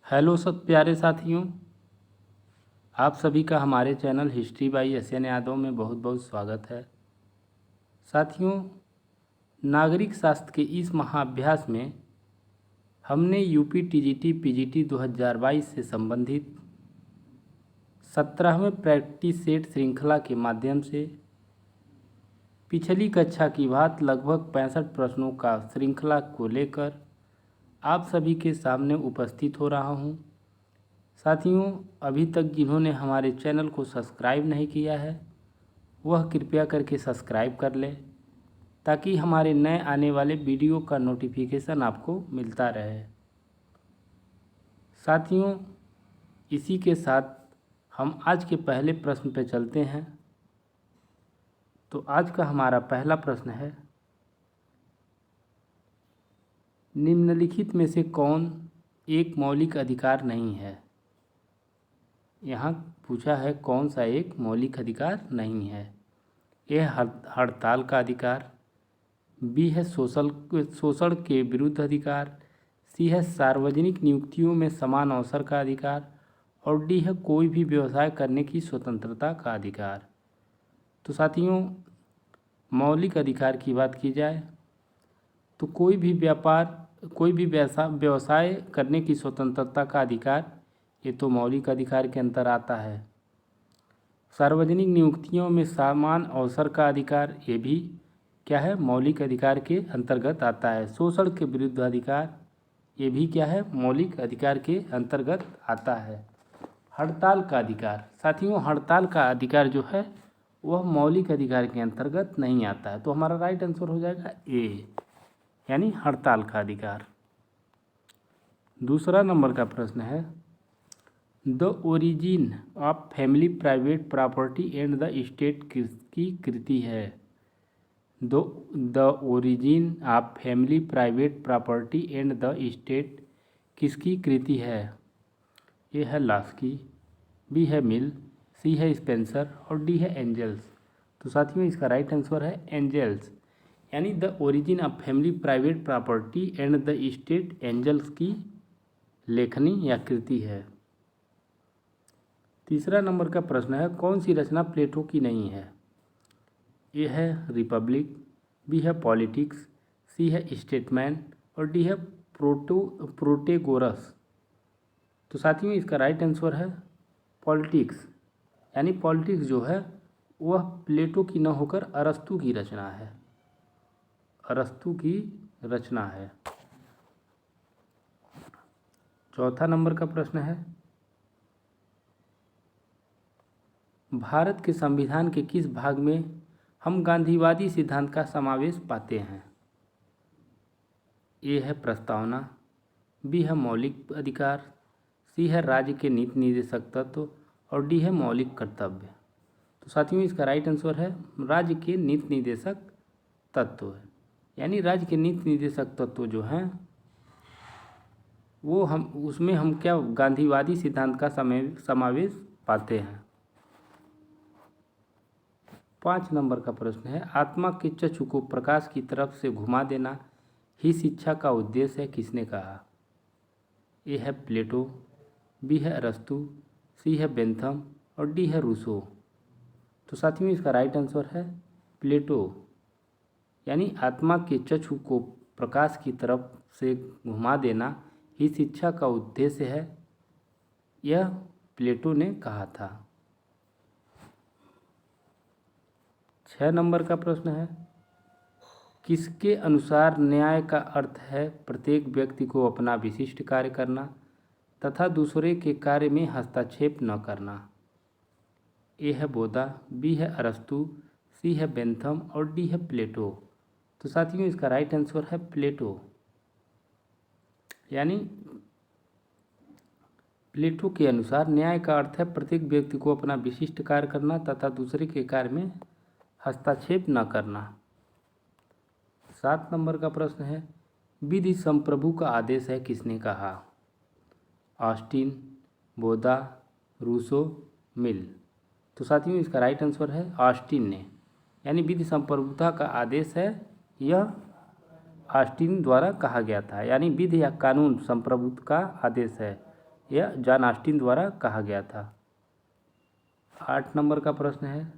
Hello सब प्यारे साथियों, आप सभी का हमारे channel history by SN. Yadav में बहुत बहुत स्वागत है। साथियों, नागरिक शास्त्र के इस महाअभ्यास में हमने यूपी टीजीटी पीजीटी 2022 से संबंधित 17वें प्रैक्टिस सेट श्रृंखला के माध्यम से पिछली कक्षा की बात लगभग 65 प्रश्नों का श्रृंखला को लेकर आप सभी के सामने उपस्थित हो रहा हूँ। साथियों, अभी तक जिन्होंने हमारे चैनल को सब्सक्राइब नहीं किया है वह कृपया करके सब्सक्राइब कर लें ताकि हमारे नए आने वाले वीडियो का नोटिफिकेशन आपको मिलता रहे। साथियों, इसी के साथ हम आज के पहले प्रश्न पे चलते हैं। तो आज का हमारा पहला प्रश्न है, निम्नलिखित में से कौन एक मौलिक अधिकार नहीं है। यहाँ पूछा है कौन सा एक मौलिक अधिकार नहीं है। ए हड़ताल का अधिकार, बी है शोषण के विरुद्ध अधिकार, सी है सार्वजनिक नियुक्तियों में समान अवसर का अधिकार और डी है कोई भी व्यवसाय करने की स्वतंत्रता का अधिकार। तो साथियों, मौलिक अधिकार की बात की जाए तो कोई भी व्यवसाय करने की स्वतंत्रता का अधिकार ये तो मौलिक अधिकार के अंतर आता है। सार्वजनिक नियुक्तियों में समान अवसर का अधिकार ये भी क्या है, मौलिक अधिकार के अंतर्गत आता है। शोषण के विरुद्ध अधिकार ये भी क्या है, मौलिक अधिकार के अंतर्गत आता है। हड़ताल का अधिकार, साथियों हड़ताल का अधिकार जो है वह मौलिक अधिकार के अंतर्गत नहीं आता है। तो हमारा राइट आंसर हो जाएगा ए, यानी हड़ताल का अधिकार। दूसरा नंबर का प्रश्न है, the origin of family private property and the state किसकी कृति है। The origin of family private property and the state किसकी कृति है। ए है लास्की, बी है मिल, सी है स्पेंसर और डी है एंजल्स। तो साथियों इसका राइट आंसर है एंजल्स, यानी the origin of family private property and the state Engels की लेखनी या कृति है। तीसरा नंबर का प्रश्न है, कौन सी रचना प्लेटो की नहीं है। ए है रिपब्लिक, बी है पॉलिटिक्स, सी है स्टेटमैन और डी है प्रोटेगोरस। तो साथियों इसका राइट आंसर है पॉलिटिक्स, यानी पॉलिटिक्स जो है वह प्लेटो की न होकर अरस्तू की रचना है। अरस्तू की रचना है। चौथा नंबर का प्रश्न है, भारत के संविधान के किस भाग में हम गांधीवादी सिद्धांत का समावेश पाते हैं। ए है प्रस्तावना, बी है मौलिक अधिकार, सी है राज्य के नीति निर्देशक तत्व और डी है मौलिक कर्तव्य। तो साथियों इसका राइट आंसर है राज्य के नीति निर्देशक तत्व है, यानी राज्य के नीति निर्देशक तत्व जो हैं वो उसमें हम क्या गांधीवादी सिद्धांत का समावेश पाते हैं। 5 नंबर का प्रश्न है, आत्मा के चक्षु को प्रकाश की तरफ से घुमा देना ही शिक्षा का उद्देश्य है, किसने कहा। ए है प्लेटो, बी है अरस्तू, सी है बेंथम और डी है रूसो। तो साथियों इसका राइट आंसर है प्लेटो, यानी आत्मा के चक्षु को प्रकाश की तरफ से घुमा देना ही शिक्षा का उद्देश्य है, यह प्लेटो ने कहा था। 6 नंबर का प्रश्न है, किसके अनुसार न्याय का अर्थ है प्रत्येक व्यक्ति को अपना विशिष्ट कार्य करना तथा दूसरे के कार्य में हस्तक्षेप न करना। ए है बोधा, बी है अरस्तू, सी है बेंथम और डी है प्लेटो। तो साथियों इसका राइट आंसर है प्लेटो, यानी प्लेटो के अनुसार न्याय का अर्थ है प्रत्येक व्यक्ति को अपना विशिष्ट कार्य करना तथा दूसरे के कार्य में हस्तक्षेप न करना। 7 नंबर का प्रश्न है, विधि संप्रभु का आदेश है, किसने कहा। ऑस्टिन, बोधा, रूसो, मिल। तो साथियों इसका राइट आंसर है ऑस्टिन ने, यानी विधि संप्रभुता का आदेश है यह ऑस्टिन द्वारा कहा गया था, यानी विधि या कानून संप्रभुता का आदेश है। यह जॉन ऑस्टिन द्वारा कहा गया था। 8 नंबर का प्रश्न है,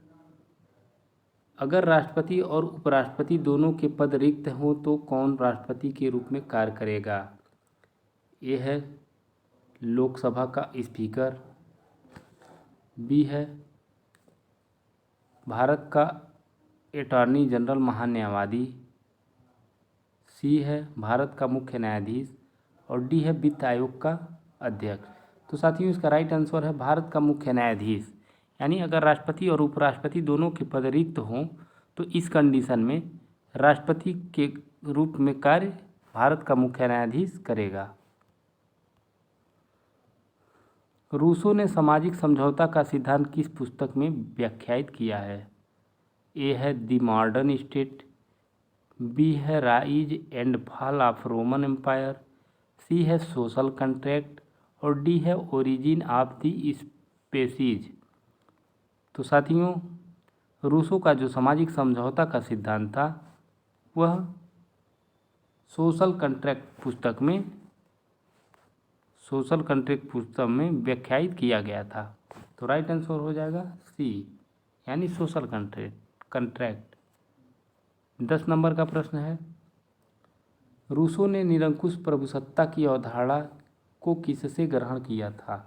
अगर राष्ट्रपति और उपराष्ट्रपति दोनों के पद रिक्त हों तो कौन राष्ट्रपति के रूप में कार्य करेगा? ए है लोकसभा का स्पीकर, बी है भारत का अटॉर्नी जनरल महान्यायवादी, सी है भारत का मुख्य न्यायाधीश और डी है वित्त आयोग का अध्यक्ष। तो साथियों इसका राइट आंसर है भारत का मुख्य न्यायाधीश। यानी अगर राष्ट्रपति और उपराष्ट्रपति दोनों के पद रिक्त हों तो इस कंडीशन में राष्ट्रपति के रूप में कार्य भारत का मुख्य न्यायाधीश करेगा। रूसो ने सामाजिक समझौता का सिद्धांत किस पुस्तक में व्याख्यायित किया है? ए है द मॉडर्न स्टेट, बी है rise and fall of Roman Empire, C है सोशल कॉन्ट्रैक्ट और डी है ओरिजिन ऑफ द स्पेसीज। तो साथियों रूसो का जो सामाजिक समझौता का सिद्धांत था वह सोशल कॉन्ट्रैक्ट पुस्तक में व्याख्यायित किया गया था। तो राइट आंसर हो जाएगा सी, यानी सोशल कॉन्ट्रैक्ट। 10 नंबर का प्रश्न है, रूसो ने निरंकुश प्रभुसत्ता की अवधारणा को किससे ग्रहण किया था?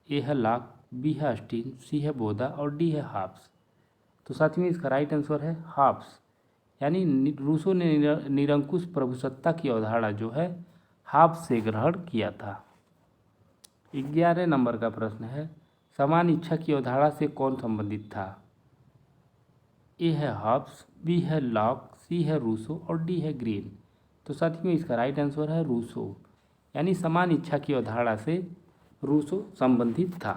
ए है लॉक, बी है ऑस्टिन, सी है बोधा और डी है हॉब्स। तो साथियों इसका राइट आंसर है हॉब्स, यानी रूसो ने निरंकुश प्रभुसत्ता की अवधारणा जो है हॉब्स से ग्रहण किया था। 11 नंबर का प्रश्न है, समान इच्छा की अवधारणा से कौन संबंधित था? ए है हॉब्स, बी है लॉक, सी है रूसो और डी है ग्रीन। तो साथियों इसका राइट आंसर है रूसो, यानी समान इच्छा की अवधारणा से रूसो संबंधित था।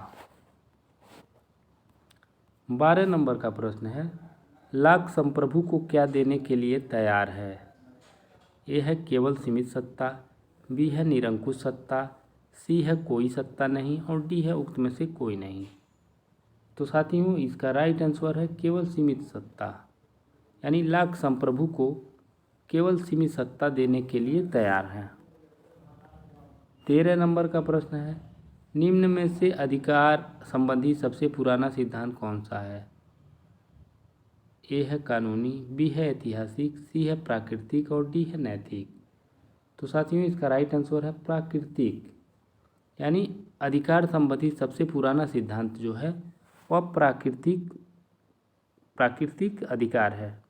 12 नंबर का प्रश्न है, लॉक संप्रभु को क्या देने के लिए तैयार है? ए है केवल सीमित सत्ता, बी है निरंकुश सत्ता, सी है कोई सत्ता नहीं और डी है उक्त में से कोई नहीं। तो साथियों इसका राइट आंसर है केवल सीमित सत्ता, यानी लॉक संप्रभु को केवल सीमित सत्ता देने के लिए तैयार है। 13 नंबर का प्रश्न है, निम्न में से अधिकार संबंधी सबसे पुराना सिद्धांत कौन सा है? ए है कानूनी, बी है ऐतिहासिक, सी है प्राकृतिक और डी है नैतिक। तो साथियों इसका राइट आंसर है प्राकृतिक, यानी अधिकार संबंधी सबसे पुराना सिद्धांत जो है वह प्राकृतिक अधिकार है।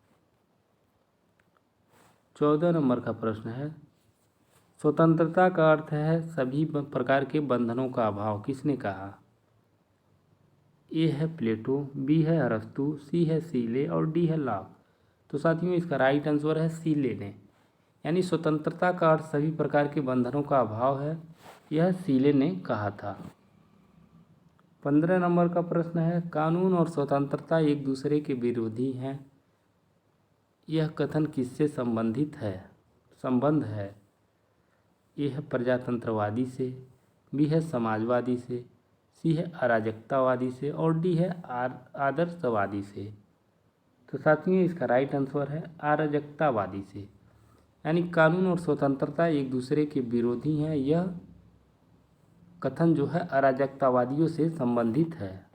14 नंबर का प्रश्न है, स्वतंत्रता का अर्थ है सभी प्रकार के बंधनों का अभाव, किसने कहा? ए है प्लेटो, बी है अरस्तु, सी है सीले और डी है लॉक। तो साथियों इसका राइट आंसर है सीले ने, यानी स्वतंत्रता का अर्थ सभी प्रकार के बंधनों का अभाव है, यह सीले ने कहा था। 15 नंबर का प्रश्न है, कानून और स्वतंत्रता एक दूसरे के विरोधी हैं, यह कथन किससे संबंध है? ए है प्रजातंत्रवादी से, बी है समाजवादी से, सी है अराजकतावादी से और डी है आदर्शवादी से। तो साथियों इसका राइट आंसर है अराजकतावादी से, यानी कानून और स्वतंत्रता एक दूसरे के विरोधी हैं, यह कथन जो है अराजकतावादियों से संबंधित है।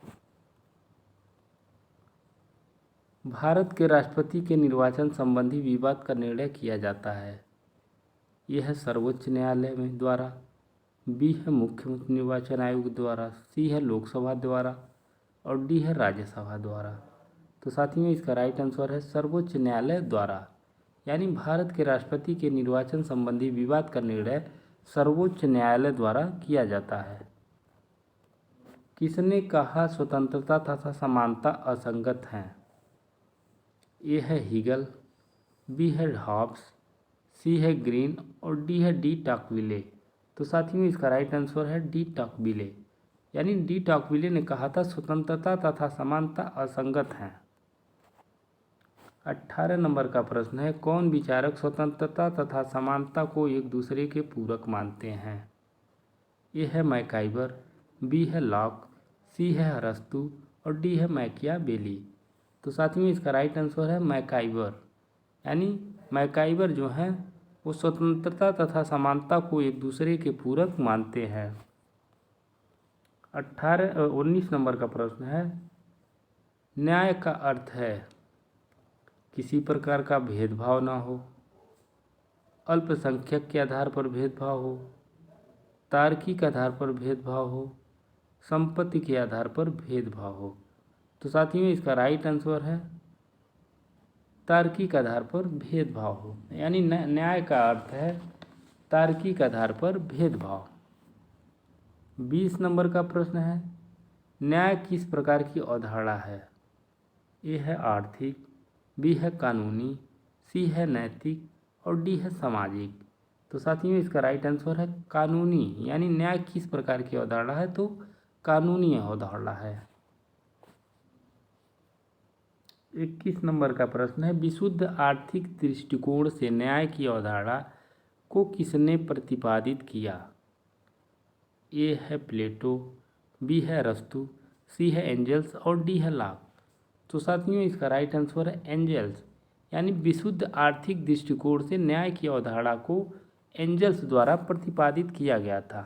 भारत के राष्ट्रपति के निर्वाचन संबंधी विवाद का निर्णय किया जाता है। यह है सर्वोच्च न्यायालय में द्वारा, बी है मुख्य निर्वाचन आयोग द्वारा, सी है लोकसभा द्वारा और डी है राज्यसभा द्वारा। तो साथियों इसका राइट आंसर है सर्वोच्च न्यायालय द्वारा, यानी भारत के राष्ट्रपति के निर्वाचन संबंधी विवाद का निर्णय सर्वोच्च न्यायालय द्वारा किया जाता है। किसने कहा स्वतंत्रता तथा समानता असंगत हैं? ए है हीगल, बी है हॉब्स, सी है ग्रीन और डी टॉकविले। तो साथियों इसका राइट आंसर है डी टॉकविले, यानी डी टॉकविले ने कहा था स्वतंत्रता तथा समानता असंगत हैं। 18 नंबर का प्रश्न है, कौन विचारक स्वतंत्रता तथा समानता को एक दूसरे के पूरक मानते हैं? ए है मैकाइवर, बी है लॉक, सी है अरस्तु और डी है मैकियावेली। तो साथियों इसका राइट आंसर है मैकाइवर, यानी मैकाइवर जो है वो स्वतंत्रता तथा समानता को एक दूसरे के पूरक मानते हैं। 19 नंबर का प्रश्न है, न्याय का अर्थ है किसी प्रकार का भेदभाव ना हो, अल्पसंख्यक के आधार पर भेदभाव हो, तार्किक आधार पर भेदभाव हो, संपत्ति के आधार पर भेदभाव हो। तो साथियों इसका राइट आंसर है तार्किक आधार पर भेदभाव हो, यानी न्याय का अर्थ है तार्किक आधार पर भेदभाव। 20 नंबर का प्रश्न है, न्याय किस प्रकार की अवधारणा है? ए है आर्थिक, बी है कानूनी, सी है नैतिक और डी है सामाजिक। तो साथियों इसका राइट आंसर है कानूनी, यानी न्याय किस प्रकार की अवधारणा है? तो कानूनी अवधारणा है। 21 नंबर का प्रश्न है, विशुद्ध आर्थिक दृष्टिकोण से न्याय की अवधारणा को किसने प्रतिपादित किया? ए है प्लेटो, बी है अरस्तू, सी है एंजल्स और डी है लॉक। तो साथियों इसका राइट आंसर है एंजल्स, यानी विशुद्ध आर्थिक दृष्टिकोण से न्याय की अवधारणा को एंजल्स द्वारा प्रतिपादित किया गया था।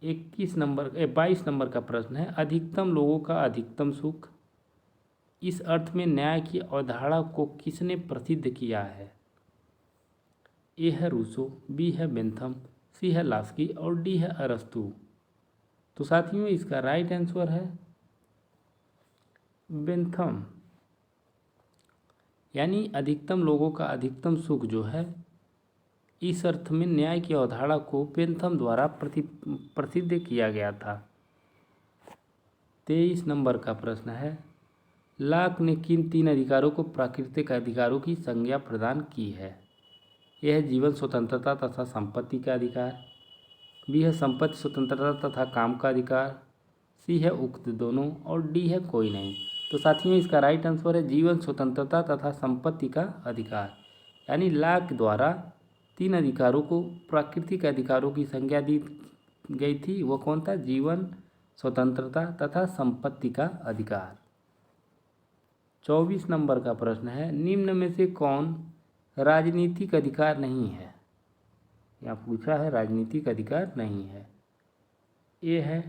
22 नंबर का प्रश्न है, अधिकतम लोगों का अधिकतम सुख, इस अर्थ में न्याय की अवधारणा को किसने प्रसिद्ध किया है? ए है रूसो, बी है बेंथम, सी है लास्की और डी है अरस्तू। तो साथियों इसका राइट आंसर है बेंथम, यानी अधिकतम लोगों का अधिकतम सुख जो है, इस अर्थ में न्याय की अवधारणा को बेंथम द्वारा प्रसिद्ध किया गया था। 23 नंबर का प्रश्न है, लॉक ने किन 3 अधिकारों को प्राकृतिक अधिकारों की संज्ञा प्रदान की है? यह है जीवन स्वतंत्रता तथा संपत्ति का अधिकार, बी है संपत्ति स्वतंत्रता तथा काम का अधिकार, सी है उक्त दोनों और डी है कोई नहीं। तो साथियों इसका राइट आंसर है जीवन स्वतंत्रता तथा संपत्ति का अधिकार, यानी लॉक द्वारा 3 अधिकारों को प्राकृतिक अधिकारों की संज्ञा दी गई थी। वो कौन था? जीवन, स्वतंत्रता तथा संपत्ति का अधिकार। 24 नंबर का प्रश्न है, निम्न में से कौन राजनीतिक अधिकार नहीं है? यहाँ पूछा है राजनीतिक अधिकार नहीं है। ए है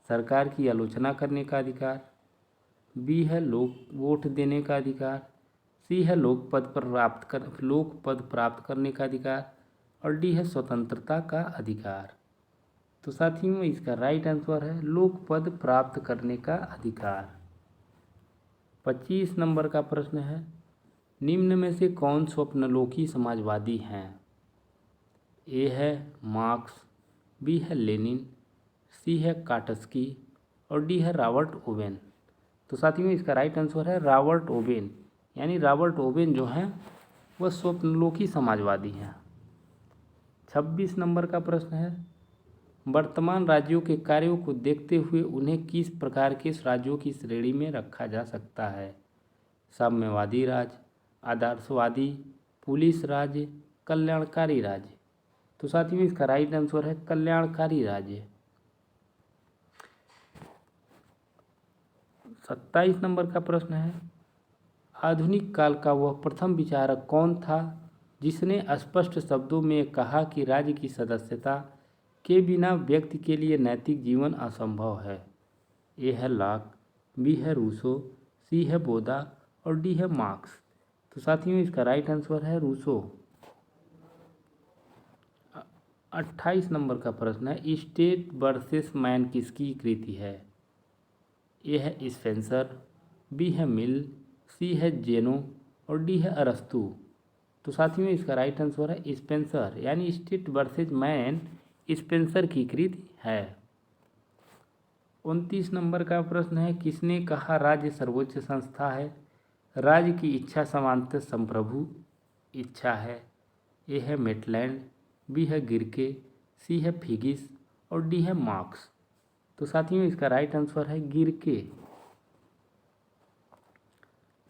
सरकार की आलोचना करने का अधिकार, बी है लोक वोट देने का अधिकार, सी है लोक पद प्राप्त करने का अधिकार और डी है स्वतंत्रता का अधिकार। तो साथियों इसका राइट आंसर है लोक पद प्राप्त करने का अधिकार। 25 नंबर का प्रश्न है, निम्न में से कौन स्वप्नलोकी समाजवादी हैं? ए है मार्क्स, बी है लेनिन, सी है काटस्की और डी है रॉबर्ट ओवेन। तो साथियों इसका राइट आंसर है रॉबर्ट ओवेन, यानी रॉबर्ट ओवेन जो हैं वह स्वप्नलोकी समाजवादी हैं। 26 नंबर का प्रश्न है, वर्तमान राज्यों के कार्यों को देखते हुए उन्हें किस प्रकार के राज्यों की श्रेणी में रखा जा सकता है? साम्यवादी राज्य, आदर्शवादी, पुलिस राज्य, कल्याणकारी राज्य। तो साथियों इसका राइट आंसर है कल्याणकारी राज्य। 27 नंबर का प्रश्न है, आधुनिक काल का वह प्रथम विचारक कौन था जिसने स्पष्ट शब्दों में कहा कि राज्य की सदस्यता के बिना व्यक्ति के लिए नैतिक जीवन असंभव है? ए है लॉक, बी है रूसो, सी है बोदा और डी है मार्क्स। तो साथियों इसका राइट आंसर है रूसो। 28 नंबर का प्रश्न है, स्टेट वर्सेस मैन किसकी कृति है? ए है स्पेंसर, बी है मिल, सी है जेनो और डी है अरस्तू। तो साथियों इसका राइट आंसर है स्पेंसर, यानी स्टेट वर्सेस मैन स्पेंसर की कृति है। 29 नंबर का प्रश्न है, किसने कहा राज्य सर्वोच्च संस्था है? राज्य की इच्छा समांतर संप्रभु इच्छा है। ए है मेटलैंड, बी है गिरके, सी है फिगिस और डी है मार्क्स। तो साथियों इसका राइट आंसर है गिरके।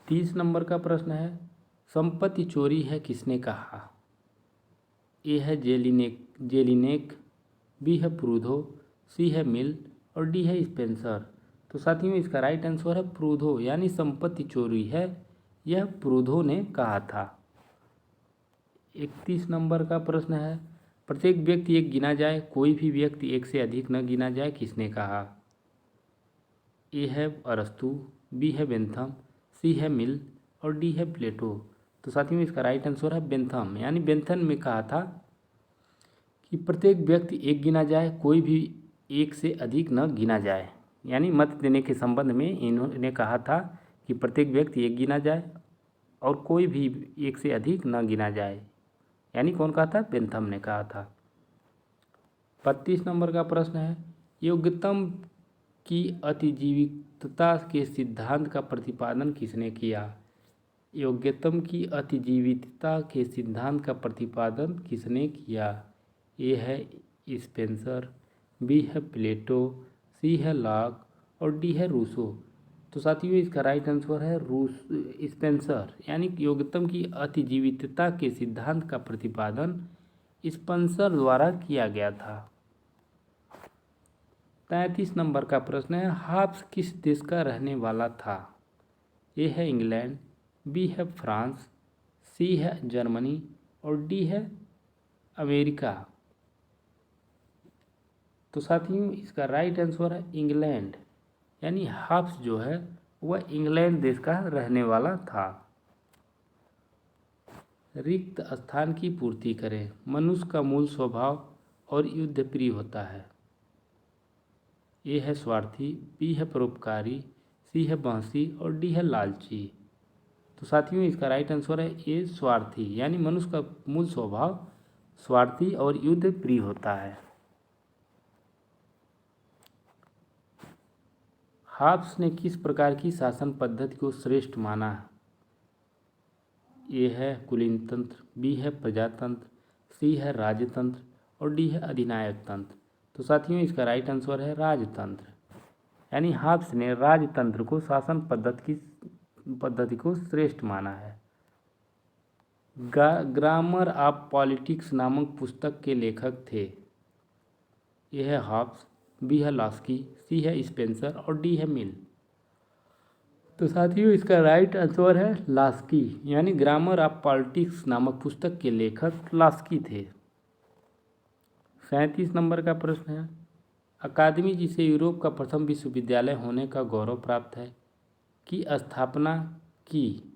30 नंबर का प्रश्न है, संपत्ति चोरी है किसने कहा? ए है जेलिनेक, बी है प्रूधो, सी है मिल और डी है स्पेंसर। तो साथियों इसका राइट आंसर है प्रूधो, यानी संपत्ति चोरी है यह प्रूधो ने कहा था। 31 नंबर का प्रश्न है, प्रत्येक व्यक्ति एक गिना जाए, कोई भी व्यक्ति एक से अधिक न गिना जाए, किसने कहा? ए है अरस्तु, बी है बेंथम, सी है मिल और डी है प्लेटो। तो साथियों इसका राइट आंसर है बेंथम, यानी बेंथम में कहा था कि प्रत्येक व्यक्ति एक गिना जाए, कोई भी एक से अधिक न गिना जाए। यानी मत देने के संबंध में इन्होंने कहा था कि प्रत्येक व्यक्ति एक गिना जाए और कोई भी एक से अधिक न गिना जाए। यानी कौन कहा था? बेंथम ने कहा था। 32 नंबर का प्रश्न है, योग्यतम की अतिजीवितता के सिद्धांत का प्रतिपादन किसने किया? योग्यतम की अतिजीवितता के सिद्धांत का प्रतिपादन किसने किया? ए है स्पेंसर, बी है प्लेटो, सी है लॉक और डी है रूसो। तो साथियों इसका राइट आंसर है स्पेंसर, यानी योग्यतम की अतिजीवितता के सिद्धांत का प्रतिपादन स्पेंसर द्वारा किया गया था। 33 नंबर का प्रश्न है, हाब्स किस देश का रहने वाला था? ए है इंग्लैंड, बी है फ्रांस, सी है जर्मनी और डी है अमेरिका। तो साथियों इसका राइट आंसर है इंग्लैंड, यानी हाब्स जो है वह इंग्लैंड देश का रहने वाला था। रिक्त स्थान की पूर्ति करें। मनुष्य का मूल स्वभाव और युद्ध प्रिय होता है। ए है स्वार्थी, बी है परोपकारी, सी है बहसी और डी है लालची। तो साथियों इसका राइट आंसर है ए स्वार्थी, यानी मनुष्य का मूल स्वभाव स्वार्थी और युद्ध प्रिय होता है। हाब्स ने किस प्रकार की शासन पद्धति को श्रेष्ठ माना? ए है कुलीन तंत्र, बी है प्रजातंत्र, सी है राजतंत्र और डी है अधिनायक तंत्र। तो साथियों इसका राइट आंसर है राजतंत्र, यानी हाब्स ने राजतंत्र को शासन पद्धति को श्रेष्ठ माना है। ग्रामर ऑफ पॉलिटिक्स नामक पुस्तक के लेखक थे। ए है हाब्स, बी है लास्की, सी है स्पेंसर और डी है मिल। तो साथियों इसका राइट आंसर है लास्की, यानी ग्रामर ऑफ पॉलिटिक्स नामक पुस्तक के लेखक लास्की थे। 37 नंबर का प्रश्न है, अकादमी जिसे यूरोप का प्रथम विश्वविद्यालय होने का गौरव प्राप्त है की स्थापना की?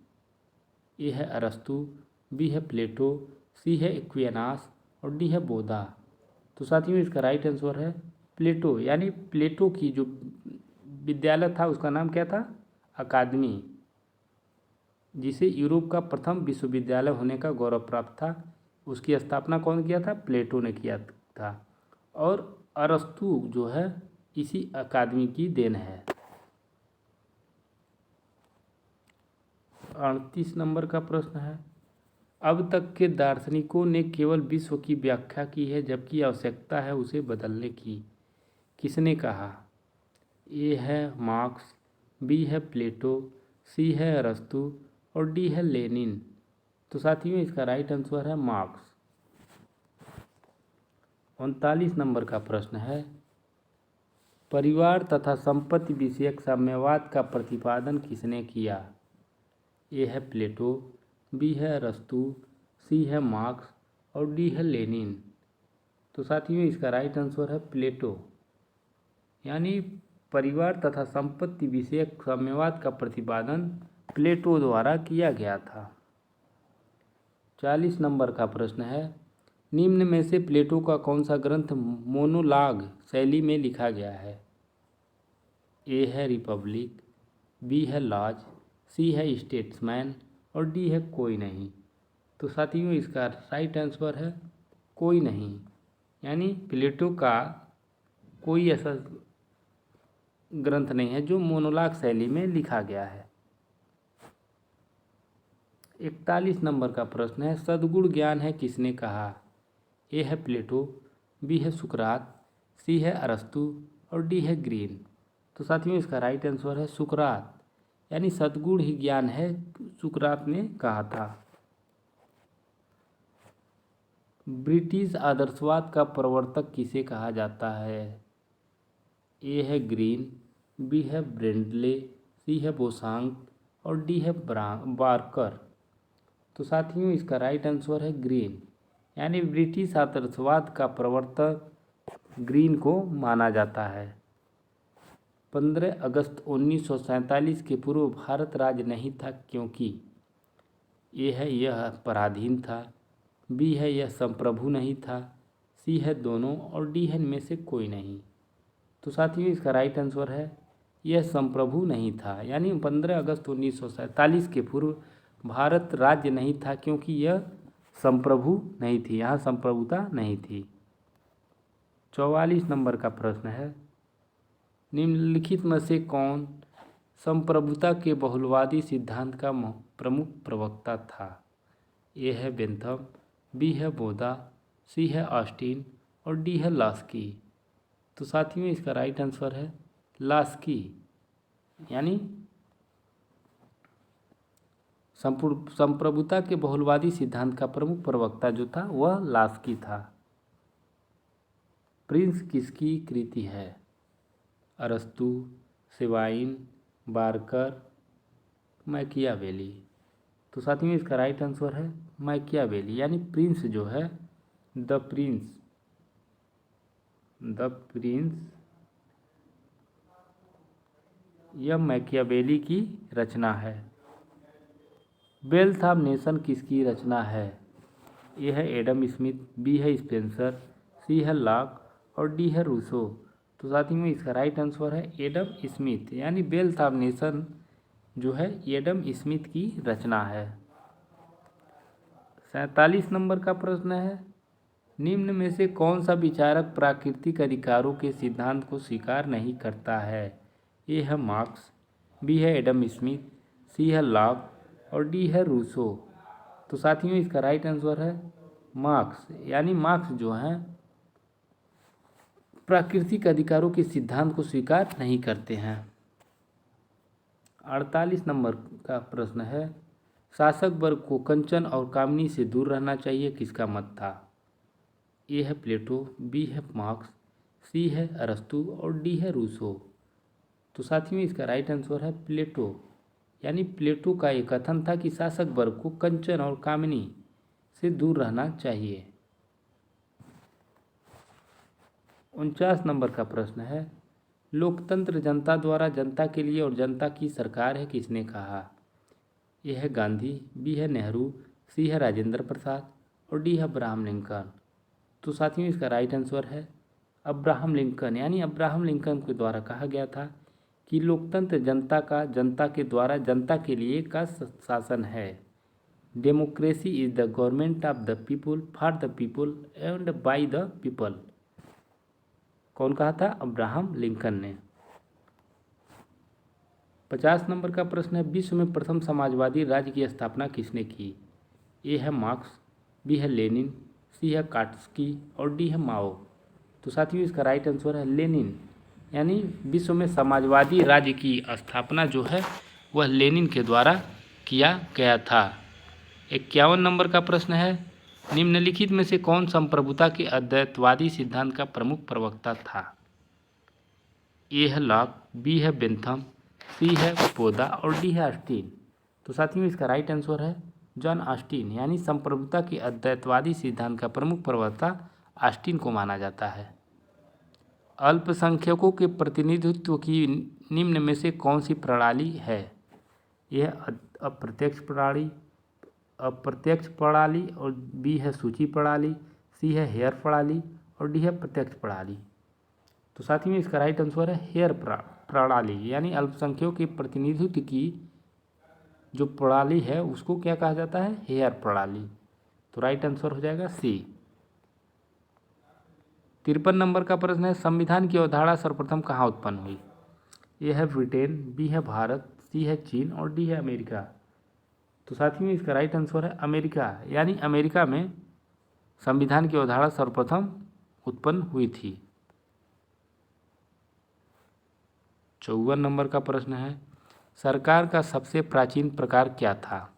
ए है अरस्तु, बी है प्लेटो, सी है एक्विनास और डी है बोधा। तो साथियों इसका राइट आंसर है प्लेटो, यानी प्लेटो की जो विद्यालय था उसका नाम क्या था? अकादमी, जिसे यूरोप का प्रथम विश्वविद्यालय होने का गौरव प्राप्त था। उसकी स्थापना कौन किया था? प्लेटो ने किया था और अरस्तु जो है इसी अकादमी की देन है। 38 नंबर का प्रश्न है, अब तक के दार्शनिकों ने केवल विश्व की व्याख्या की है जबकि आवश्यकता है उसे बदलने की, किसने कहा? ए है मार्क्स, बी है प्लेटो, सी है अरस्तु और डी है लेनिन। तो साथियों इसका राइट आंसर है मार्क्स। 39 नंबर का प्रश्न है, परिवार तथा संपत्ति विषयक साम्यवाद का प्रतिपादन किसने किया? ए है प्लेटो, बी है अरस्तु, सी है मार्क्स और डी है लेनिन। तो साथियों इसका राइट आंसर है प्लेटो, यानी परिवार तथा संपत्ति विषयक साम्यवाद का प्रतिपादन प्लेटो द्वारा किया गया था। 40 नंबर का प्रश्न है, निम्न में से प्लेटो का कौन सा ग्रंथ मोनोलॉग शैली में लिखा गया है? ए है रिपब्लिक, बी है लॉज, सी है स्टेट्समैन और डी है कोई नहीं। तो साथियों इसका राइट आंसर है कोई नहीं, यानी प्लेटो का कोई ऐसा ग्रंथ नहीं है जो मोनोलॉग शैली में लिखा गया है। 41 नंबर का प्रश्न है, सद्गुण ज्ञान है किसने कहा? ए है प्लेटो, बी है सुकरात, सी है अरस्तु और डी है ग्रीन। तो साथियों इसका राइट आंसर है सुकरात, यानी सद्गुण ही ज्ञान है सुकरात ने कहा था। ब्रिटिश आदर्शवाद का प्रवर्तक किसे कहा जाता है? ए है ग्रीन, बी है ब्रेंडले, सी है बोसांग और डी है बार्कर। तो साथियों इसका राइट आंसर है ग्रीन, यानी ब्रिटिश आदर्शवाद का प्रवर्तक ग्रीन को माना जाता है। 15 अगस्त 1947 के पूर्व भारत राज्य नहीं था क्योंकि ए है यह पराधीन था, बी है यह संप्रभु नहीं था, सी है दोनों और डी है इनमें से कोई नहीं। तो साथियों इसका राइट आंसर है यह संप्रभु नहीं था, यानी 15 अगस्त 1947 के पूर्व भारत राज्य नहीं था क्योंकि यह संप्रभु नहीं थी, यहाँ संप्रभुता नहीं थी। 44 नंबर का प्रश्न है, निम्नलिखित में से कौन संप्रभुता के बहुलवादी सिद्धांत का प्रमुख प्रवक्ता था? ए है बेंथम, बी है बोदा, सी है ऑस्टिन और डी है लास्की। तो साथियों इसका राइट आंसर है लास्की, यानी संप्रभुता के बहुलवादी सिद्धांत का प्रमुख प्रवक्ता जो था वह लास्की था। प्रिंस किसकी कृति है? अरस्तु, सेवाइन, बार्कर, मैकियावेली। तो साथियों इसका राइट आंसर है मैकियावेली, यानी प्रिंस जो है द प्रिंस यह मैकियावेली की रचना है। वेल्थ ऑफ नेशन किसकी रचना है? ए है एडम स्मिथ, बी है स्पेंसर, सी है लॉक और डी है रूसो। तो साथियों में इसका राइट आंसर है एडम स्मिथ, यानी वेल्थ ऑफ नेशन जो है एडम स्मिथ की रचना है। 47 नंबर का प्रश्न है, निम्न में से कौन सा विचारक प्राकृतिक अधिकारों के सिद्धांत को स्वीकार नहीं करता है? ए है मार्क्स, बी है एडम स्मिथ, सी है लॉक और डी है रूसो। तो साथियों इसका राइट आंसर है मार्क्स, यानी मार्क्स जो हैं प्राकृतिक अधिकारों के सिद्धांत को स्वीकार नहीं करते हैं। 48 नंबर का प्रश्न है, शासक वर्ग को कंचन और कामिनी से दूर रहना चाहिए, किसका मत था? ए है प्लेटो, बी है मार्क्स, सी है अरस्तु और डी है रूसो। तो साथियों इसका राइट आंसर है प्लेटो, यानी प्लेटो का ये कथन था कि शासक वर्ग को कंचन और कामिनी से दूर रहना चाहिए। 49 नंबर का प्रश्न है, लोकतंत्र जनता द्वारा जनता के लिए और जनता की सरकार है, किसने कहा? ए है गांधी, बी है नेहरू, सी है राजेंद्र प्रसाद और डी है अब्राहम लिंकन। तो साथियों इसका राइट आंसर है अब्राहम लिंकन, यानी अब्राहम लिंकन के द्वारा कहा गया था कि लोकतंत्र जनता का जनता के द्वारा जनता के लिए का शासन है। Democracy is the government of the people for the people and by the people. कौन कहा था? अब्राहम लिंकन ने। 50 नंबर का प्रश्न है, विश्व में प्रथम समाजवादी राज्य की स्थापना किसने की? ए है मार्क्स, बी है लेनिन, सी है काट्स्की और डी है माओ। तो साथियों इसका राइट आंसर है लेनिन, यानी विश्व में समाजवादी राज्य की स्थापना जो है वह लेनिन के द्वारा किया गया था। 51 नंबर का प्रश्न है, निम्नलिखित में से कौन संप्रभुता के अद्वैतवादी सिद्धांत का प्रमुख प्रवक्ता था? ए है लॉक, बी है बेंथम, सी है पोदा और डी है ऑस्टिन। तो साथियों इसका राइट आंसर है जॉन ऑस्टिन, यानी संप्रभुता के अद्वैतवादी सिद्धांत का प्रमुख प्रवक्ता ऑस्टिन को माना जाता है। अल्पसंख्यकों के प्रतिनिधित्व की निम्न में से कौन सी प्रणाली है? यह अप्रत्यक्ष प्रणाली और बी है सूची प्रणाली, सी है हेयर प्रणाली और डी है प्रत्यक्ष प्रणाली। तो साथ में इसका राइट आंसर है हेयर प्रणाली, यानी अल्पसंख्यकों के प्रतिनिधित्व की जो प्रणाली है उसको क्या कहा जाता है? हेयर प्रणाली। तो राइट आंसर हो जाएगा सी। 53 नंबर का प्रश्न है, संविधान की अवधारणा सर्वप्रथम कहाँ उत्पन्न हुई? ए है ब्रिटेन, बी है भारत, सी है चीन और डी है अमेरिका। तो साथियों इसका राइट आंसर है अमेरिका, यानी अमेरिका में संविधान की अवधारणा सर्वप्रथम उत्पन्न हुई थी। 54 नंबर का प्रश्न है, सरकार का सबसे प्राचीन प्रकार क्या था?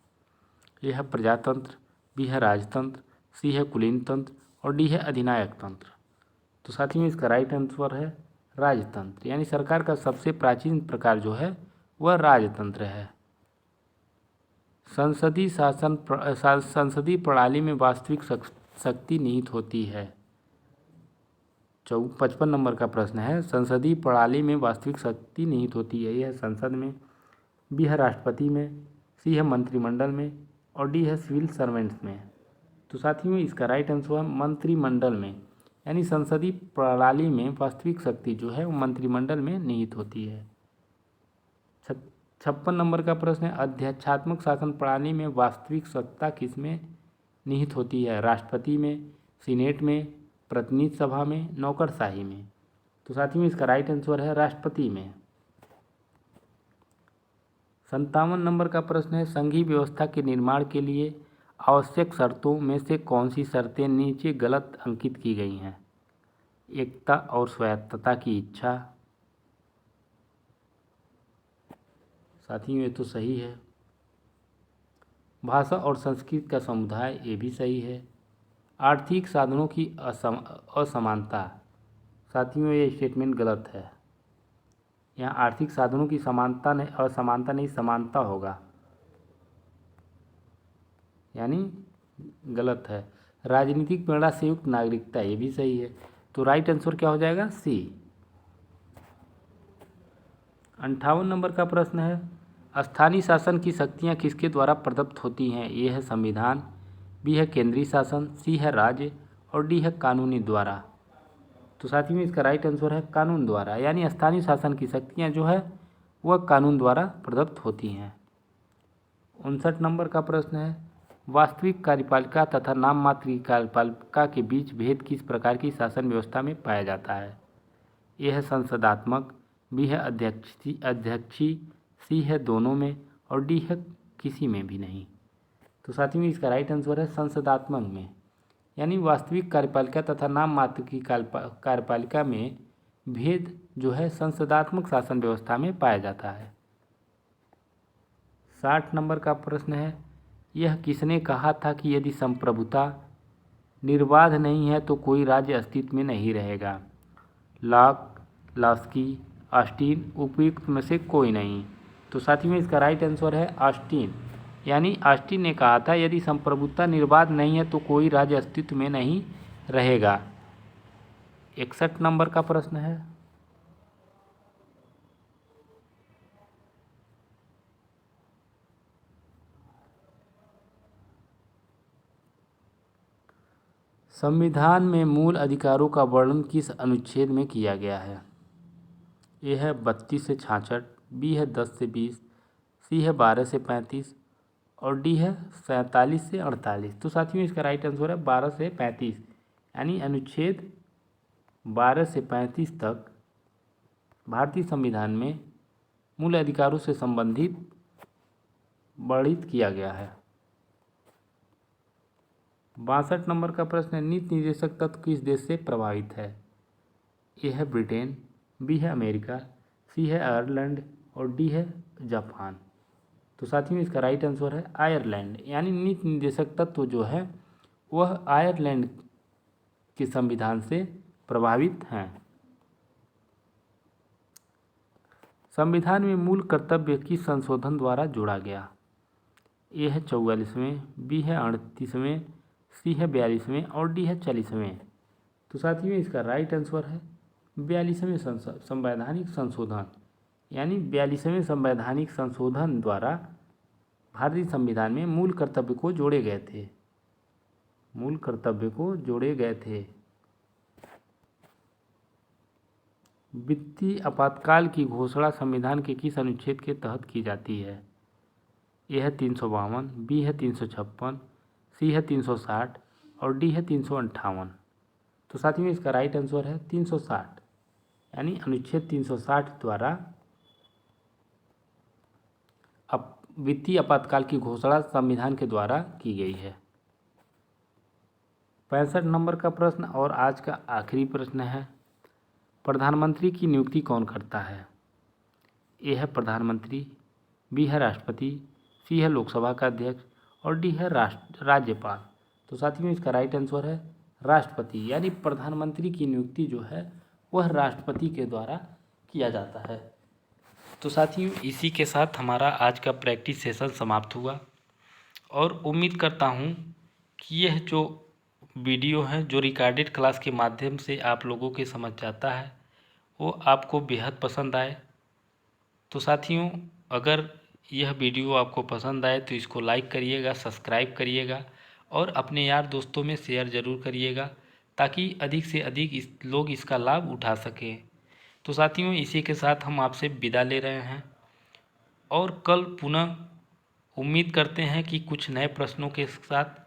यह है प्रजातंत्र, बी है राजतंत्र, सी है कुलीन तंत्र और डी है अधिनायक तंत्र। तो साथियों इसका राइट आंसर है राजतंत्र, यानी सरकार का सबसे प्राचीन प्रकार जो है वह राजतंत्र है। संसदीय प्रणाली में वास्तविक शक्ति निहित होती है। 55 नंबर का प्रश्न है, संसदीय प्रणाली में वास्तविक शक्ति निहित होती है। यह संसद में, बी है राष्ट्रपति में, सी है मंत्रिमंडल में और डी है सिविल सर्वेंट्स में। तो साथियों इसका राइट आंसर है मंत्रिमंडल में, यानी संसदीय प्रणाली में वास्तविक शक्ति जो है वो मंत्रिमंडल में निहित होती है। 56 नंबर का प्रश्न है, अध्यक्षात्मक शासन प्रणाली में वास्तविक सत्ता किसमें निहित होती है? राष्ट्रपति में, सीनेट में, प्रतिनिधि सभा में, नौकरशाही में। तो साथियों इसका राइट आंसर है राष्ट्रपति में। 57 नंबर का प्रश्न है, संघीय व्यवस्था के निर्माण के लिए आवश्यक शर्तों में से कौन सी शर्तें नीचे गलत अंकित की गई हैं? एकता और स्वायत्तता की इच्छा। साथियों ये तो सही है। भाषा और संस्कृति का समुदाय, ये भी सही है। आर्थिक साधनों की असमानता। साथियों ये स्टेटमेंट गलत है। यहाँ आर्थिक साधनों की असमानता नहीं, समानता होगा, यानी गलत है। राजनीतिक प्रेरणा से युक्त नागरिकता, ये भी सही है। तो राइट आंसर क्या हो जाएगा? सी। 58 नंबर का प्रश्न है, स्थानीय शासन की शक्तियाँ किसके द्वारा प्रदत्त होती हैं? ए है संविधान, बी है केंद्रीय शासन, सी है राज्य और डी है कानूनी द्वारा। तो साथ में इसका राइट आंसर है कानून द्वारा, यानी स्थानीय शासन की शक्तियाँ जो है वह कानून द्वारा प्रदत्त होती हैं। 59 नंबर का प्रश्न है, वास्तविक कार्यपालिका तथा नाम मात्र की कार्यपालिका के बीच भेद किस प्रकार की शासन व्यवस्था में पाया जाता है? ए है संसदात्मक, बी है अध्यक्षीय, सी है दोनों में और डी है किसी में भी नहीं। तो साथियों इसका राइट आंसर है संसदात्मक में, यानी वास्तविक कार्यपालिका तथा नाम मात्र की कार्यपालिका में भेद जो है संसदात्मक शासन व्यवस्था में पाया जाता है। 60 नंबर का प्रश्न है, यह किसने कहा था कि यदि संप्रभुता निर्बाध नहीं है तो कोई राज्य अस्तित्व में नहीं रहेगा? लॉक, लास्की, ऑस्टिन, उपयुक्त में से कोई नहीं। तो साथियों इसका राइट आंसर है ऑस्टिन, यानी ऑस्टिन ने कहा था यदि संप्रभुता निर्बाध नहीं है तो कोई राज्य अस्तित्व में नहीं रहेगा। 61 नंबर का प्रश्न है, संविधान में मूल अधिकारों का वर्णन किस अनुच्छेद में किया गया है? ए है 32 से 66, बी है 10 से 20, सी है 12 से 35 और डी है 47 से 48। तो साथियों इसका राइट आंसर है 12 से 35, यानी अनुच्छेद 12 से 35 तक भारतीय संविधान में मूल अधिकारों से संबंधित वर्णित किया गया है। 62 नंबर का प्रश्न है, नीति निर्देशक तत्व किस देश से प्रभावित है? ए है ब्रिटेन, बी है अमेरिका, सी है आयरलैंड और डी है जापान। तो साथियों इसका राइट आंसर है आयरलैंड, यानी नीति निर्देशक तत्व जो है वह आयरलैंड के संविधान से प्रभावित हैं। संविधान में मूल कर्तव्य किस संशोधन द्वारा जोड़ा गया? ए है 44वें, बी है 38वें, सी है 42वें और डी है 40वें। तो साथियों इसका राइट आंसर है 42वें संवैधानिक संशोधन, यानी 42वें संवैधानिक संशोधन द्वारा भारतीय संविधान में मूल कर्तव्य को जोड़े गए थे, मूल कर्तव्य को जोड़े गए थे। वित्तीय आपातकाल की घोषणा संविधान के किस अनुच्छेद के तहत की जाती है? ए है 352, बी है 356, सी है 360 और डी है 358। तो साथियों इसका राइट आंसर है 360, यानी अनुच्छेद 360 द्वारा वित्तीय आपातकाल की घोषणा संविधान के द्वारा की गई है। 65 नंबर का प्रश्न और आज का आखिरी प्रश्न है, प्रधानमंत्री की नियुक्ति कौन करता है? ए है प्रधानमंत्री, बी है राष्ट्रपति, सी है लोकसभा का अध्यक्ष और डी है राज्यपाल। तो साथियों इसका राइट आंसर है राष्ट्रपति, यानी प्रधानमंत्री की नियुक्ति जो है वह राष्ट्रपति के द्वारा किया जाता है। तो साथियों इसी के साथ हमारा आज का प्रैक्टिस सेशन समाप्त हुआ। और उम्मीद करता हूँ कि यह जो वीडियो है जो रिकॉर्डेड क्लास के माध्यम से आप लोगों के समझ जाता है वो आपको बेहद पसंद आए। तो साथियों, अगर यह वीडियो आपको पसंद आए तो इसको लाइक करिएगा, सब्सक्राइब करिएगा और अपने यार दोस्तों में शेयर ज़रूर करिएगा ताकि अधिक से अधिक लोग इसका लाभ उठा सकें। तो साथियों, इसी के साथ हम आपसे विदा ले रहे हैं और कल पुनः उम्मीद करते हैं कि कुछ नए प्रश्नों के साथ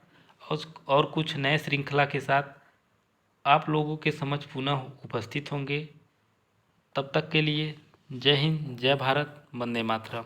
और कुछ नए श्रृंखला के साथ आप लोगों के समझ पुनः उपस्थित होंगे। तब तक के लिए जय हिंद, जय भारत, वंदे मातरम।